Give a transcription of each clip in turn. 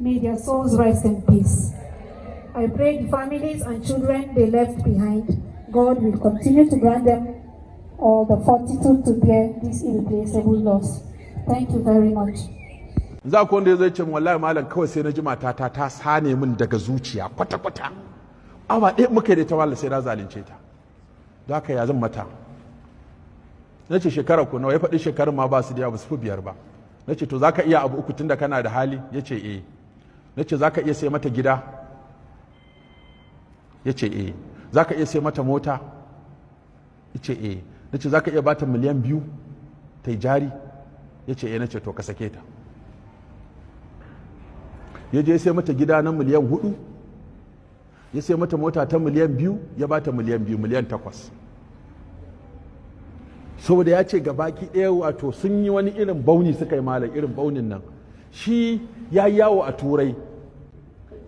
May their souls rest in peace. I pray the families and children they left behind, God will continue to grant them all the fortitude to bear this irreplaceable loss. Thank you very much. Za ku wanda zai ce wallahi malam kawai sai na ji matata ta sane min daga zuciya kwata-kwata. Awa ɗaya muka da ta wala sai na zalunce ta. Don haka ya zan mata. Na ce shekara ku nawa, ya faɗi shekarun ma ba su da yawa, ba su fi 5 ba. Na ce to za ka iya abu uku tun da kana da hali? Ya ce eh. Na ce za ka iya sai mata gida? Ya ce eh. Za ka iya sai mata mota? Ya ce eh. Na ce za ka iya bata miliyan 2 ta yi jari? Ya ce eh. Na ce to ka sake ta. Ya je sai mata gida na miliyan 4, ya sai mata mota ta miliyan 2, ya bata miliyan 2, miliyan 8. Saboda ya ce gabaki ɗaya wato sun yi wani irin bauni suka yi malam, irin baunin nan. Shi ya yawo a turai,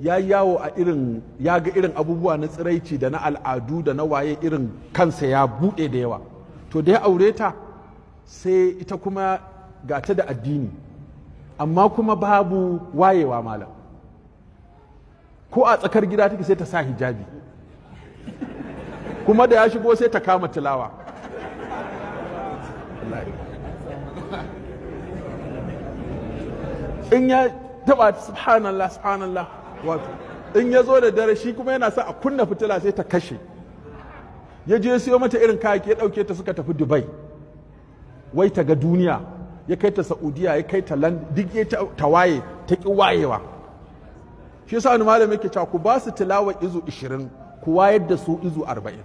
ya yawo a irin, ya ga irin abubuwa na tsiraici da na al'adu da na waye, irin kansa ya buɗe da yawa. To da ya aure ta sai ita kuma ga ta da addini, amma kuma babu wayewa malam. Ko a tsakar gida take sai ta sa hijabi, kuma da ya shigo sai ta kama tilawa. In ya taba subhanallah subhanallah, wato in ya zo da dare shi kuma yana sa a kunna fitila sai ta kashe. Ya je siyo mata irin kayaki, ya dauke ta suka tafi Dubai wai ta ga duniya, ya kai ta Saudiya, ya kai ta London, duk ya ta waye, ta ki wayewa. Shi yasa wani malami yake cewa ku ba su tilawa izu 20, ku wayar da su izu 40.